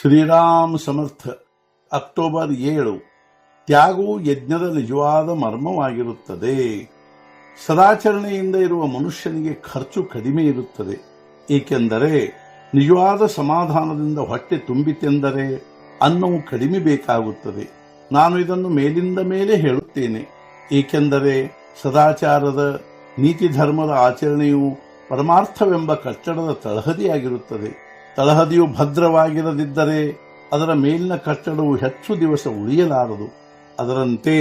ಶ್ರೀರಾಮ್ ಸಮರ್ಥ. October 7. ತ್ಯಾಗವು ಯಜ್ಞದ ನಿಜವಾದ ಮರ್ಮವಾಗಿರುತ್ತದೆ. ಸದಾಚರಣೆಯಿಂದ ಇರುವ ಮನುಷ್ಯನಿಗೆ ಖರ್ಚು ಕಡಿಮೆ ಇರುತ್ತದೆ. ಏಕೆಂದರೆ ನಿಜವಾದ ಸಮಾಧಾನದಿಂದ ಹೊಟ್ಟೆ ತುಂಬಿತೆಂದರೆ ಅನ್ನವು ಕಡಿಮೆ ಬೇಕಾಗುತ್ತದೆ. ನಾನು ಇದನ್ನು ಮೇಲಿಂದ ಮೇಲೆ ಹೇಳುತ್ತೇನೆ. ಏಕೆಂದರೆ ಸದಾಚಾರದ ನೀತಿ ಧರ್ಮದ ಆಚರಣೆಯು ಪರಮಾರ್ಥವೆಂಬ ಕಟ್ಟಡದ ತಳಹದಿಯಾಗಿರುತ್ತದೆ. ತಳಹದಿಯು ಭದ್ರವಾಗಿರದಿದ್ದರೆ ಅದರ ಮೇಲಿನ ಕಟ್ಟಡವು ಹೆಚ್ಚು ದಿವಸ ಉಳಿಯಲಾರದು. ಅದರಂತೆ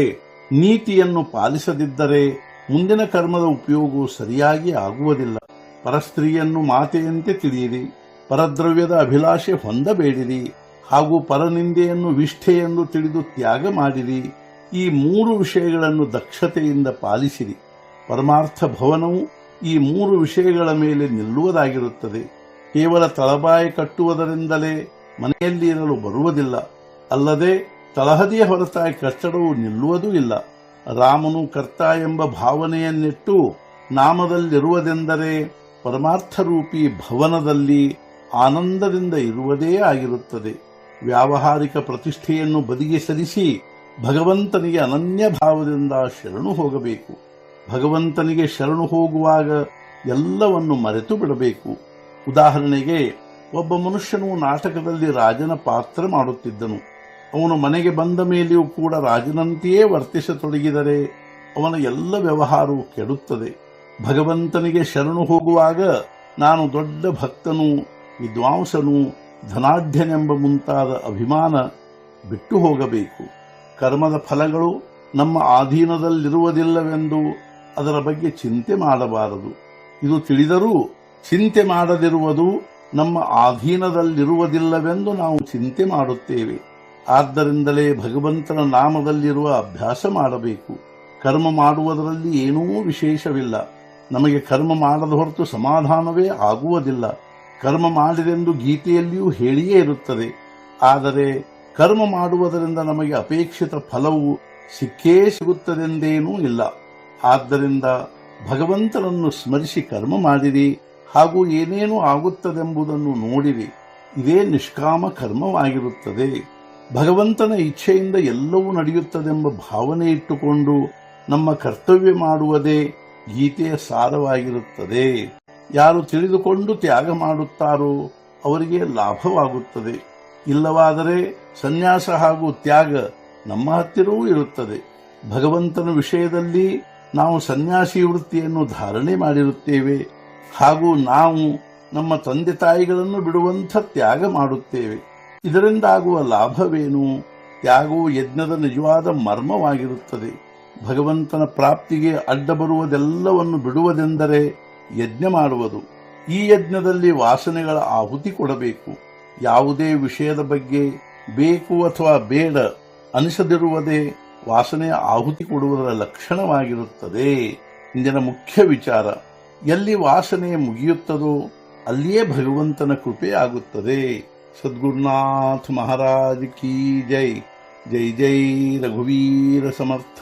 ನೀತಿಯನ್ನು ಪಾಲಿಸದಿದ್ದರೆ ಮುಂದಿನ ಕರ್ಮದ ಉಪಯೋಗವು ಸರಿಯಾಗಿ ಆಗುವುದಿಲ್ಲ. ಪರಸ್ತ್ರೀಯನ್ನು ಮಾತೆಯಂತೆ ತಿಳಿಯಿರಿ, ಪರದ್ರವ್ಯದ ಅಭಿಲಾಷೆ ಹೊಂದಬೇಡಿರಿ, ಹಾಗೂ ಪರನಿಂದೆಯನ್ನು ವಿಷ್ಠೆ ಎಂದು ತಿಳಿದು ತ್ಯಾಗ ಮಾಡಿರಿ. ಈ 3 ವಿಷಯಗಳನ್ನು ದಕ್ಷತೆಯಿಂದ ಪಾಲಿಸಿರಿ. ಪರಮಾರ್ಥ ಭವನವು ಈ 3 ವಿಷಯಗಳ ಮೇಲೆ ನಿಲ್ಲುವುದಾಗಿರುತ್ತದೆ. ಕೇವಲ ತಳಬಾಯಿ ಕಟ್ಟುವುದರಿಂದಲೇ ಮನೆಯಲ್ಲಿ ಇರಲು ಬರುವುದಿಲ್ಲ. ಅಲ್ಲದೆ ತಳಹದಿಯ ಹೊರತಾಗಿ ಕಟ್ಟಡವು ನಿಲ್ಲುವುದೂ ಇಲ್ಲ. ರಾಮನು ಕರ್ತ ಎಂಬ ಭಾವನೆಯನ್ನಿಟ್ಟು ನಾಮದಲ್ಲಿರುವುದೆಂದರೆ ಪರಮಾರ್ಥರೂಪಿ ಭವನದಲ್ಲಿ ಆನಂದದಿಂದ ಇರುವುದೇ ಆಗಿರುತ್ತದೆ. ವ್ಯಾವಹಾರಿಕ ಪ್ರತಿಷ್ಠೆಯನ್ನು ಬದಿಗೆ ಸರಿಸಿ ಭಗವಂತನಿಗೆ ಅನನ್ಯ ಭಾವದಿಂದ ಶರಣು ಹೋಗಬೇಕು. ಭಗವಂತನಿಗೆ ಶರಣು ಹೋಗುವಾಗ ಎಲ್ಲವನ್ನು ಮರೆತು ಬಿಡಬೇಕು. ಉದಾಹರಣೆಗೆ, ಒಬ್ಬ ಮನುಷ್ಯನು ನಾಟಕದಲ್ಲಿ ರಾಜನ ಪಾತ್ರ ಮಾಡುತ್ತಿದ್ದನು. ಅವನು ಮನೆಗೆ ಬಂದ ಮೇಲೆಯೂ ಕೂಡ ರಾಜನಂತೆಯೇ ವರ್ತಿಸತೊಡಗಿದರೆ ಅವನ ಎಲ್ಲ ವ್ಯವಹಾರವೂ ಕೆಡುತ್ತದೆ. ಭಗವಂತನಿಗೆ ಶರಣು ಹೋಗುವಾಗ ನಾನು ದೊಡ್ಡ ಭಕ್ತನು, ವಿದ್ವಾಂಸನು, ಧನಾಢ್ಯನೆಂಬ ಮುಂತಾದ ಅಭಿಮಾನ ಬಿಟ್ಟು ಹೋಗಬೇಕು. ಕರ್ಮದ ಫಲಗಳು ನಮ್ಮ ಅಧೀನದಲ್ಲಿರುವುದಿಲ್ಲವೆಂದು ಅದರ ಬಗ್ಗೆ ಚಿಂತೆ ಮಾಡಬಾರದು. ಇದು ತಿಳಿದರೂ ಚಿಂತೆ ಮಾಡದಿರುವುದು ನಮ್ಮ ಅಧೀನದಲ್ಲಿರುವುದಿಲ್ಲವೆಂದು ನಾವು ಚಿಂತೆ ಮಾಡುತ್ತೇವೆ. ಆದ್ದರಿಂದಲೇ ಭಗವಂತನ ನಾಮದಲ್ಲಿರುವ ಅಭ್ಯಾಸ ಮಾಡಬೇಕು. ಕರ್ಮ ಮಾಡುವುದರಲ್ಲಿ ಏನೂ ವಿಶೇಷವಿಲ್ಲ. ನಮಗೆ ಕರ್ಮ ಮಾಡದ ಹೊರತು ಸಮಾಧಾನವೇ ಆಗುವುದಿಲ್ಲ. ಕರ್ಮ ಮಾಡಿದೆಂದು ಗೀತೆಯಲ್ಲಿಯೂ ಹೇಳಿಯೇ ಇರುತ್ತದೆ. ಆದರೆ ಕರ್ಮ ಮಾಡುವುದರಿಂದ ನಮಗೆ ಅಪೇಕ್ಷಿತ ಫಲವು ಸಿಕ್ಕೇ ಸಿಗುತ್ತದೆಂದೇನೂ ಇಲ್ಲ. ಆದ್ದರಿಂದ ಭಗವಂತನನ್ನು ಸ್ಮರಿಸಿ ಕರ್ಮ ಮಾಡಿರಿ, ಹಾಗೂ ಏನೇನು ಆಗುತ್ತದೆಂಬುದನ್ನು ನೋಡಿರಿ. ಇದೇ ನಿಷ್ಕಾಮ ಕರ್ಮವಾಗಿರುತ್ತದೆ. ಭಗವಂತನ ಇಚ್ಛೆಯಿಂದ ಎಲ್ಲವೂ ನಡೆಯುತ್ತದೆಂಬ ಭಾವನೆ ಇಟ್ಟುಕೊಂಡು ನಮ್ಮ ಕರ್ತವ್ಯ ಮಾಡುವುದೇ ಗೀತೆಯ ಸಾರವಾಗಿರುತ್ತದೆ. ಯಾರು ತಿಳಿದುಕೊಂಡು ತ್ಯಾಗ ಮಾಡುತ್ತಾರೋ ಅವರಿಗೆ ಲಾಭವಾಗುತ್ತದೆ. ಇಲ್ಲವಾದರೆ ಸನ್ಯಾಸ ಹಾಗೂ ತ್ಯಾಗ ನಮ್ಮ ಹತ್ತಿರವೂ ಇರುತ್ತದೆ. ಭಗವಂತನ ವಿಷಯದಲ್ಲಿ ನಾವು ಸನ್ಯಾಸಿ ವೃತ್ತಿಯನ್ನು ಧಾರಣೆ ಮಾಡಿರುತ್ತೇವೆ, ಹಾಗೂ ನಾವು ನಮ್ಮ ತಂದೆ ತಾಯಿಗಳನ್ನು ಬಿಡುವಂಥ ತ್ಯಾಗ ಮಾಡುತ್ತೇವೆ. ಇದರಿಂದಾಗುವ ಲಾಭವೇನು? ತ್ಯಾಗವು ಯಜ್ಞದ ನಿಜವಾದ ಮರ್ಮವಾಗಿರುತ್ತದೆ. ಭಗವಂತನ ಪ್ರಾಪ್ತಿಗೆ ಅಡ್ಡ ಬರುವುದೆಲ್ಲವನ್ನು ಬಿಡುವುದೆಂದರೆ ಯಜ್ಞ ಮಾಡುವುದು. ಈ ಯಜ್ಞದಲ್ಲಿ ವಾಸನೆಗಳ ಆಹುತಿ ಕೊಡಬೇಕು. ಯಾವುದೇ ವಿಷಯದ ಬಗ್ಗೆ ಬೇಕು ಅಥವಾ ಬೇಡ ಅನಿಸದಿರುವುದೇ ವಾಸನೆಯ ಆಹುತಿ ಕೊಡುವುದರ ಲಕ್ಷಣವಾಗಿರುತ್ತದೆ. ಇಂದಿನ ಮುಖ್ಯ ವಿಚಾರ, ಎಲ್ಲಿ ವಾಸನೆ ಮುಗಿಯುತ್ತದೋ ಅಲ್ಲಿಯೇ ಭಗವಂತನ ಕೃಪೆ ಆಗುತ್ತದೆ. ಸದ್ಗುರುನಾಥ ಮಹಾರಾಜ್ ಕಿ ಜೈ. ಜೈ ಜೈ ರಘುವೀರ ಸಮರ್ಥ.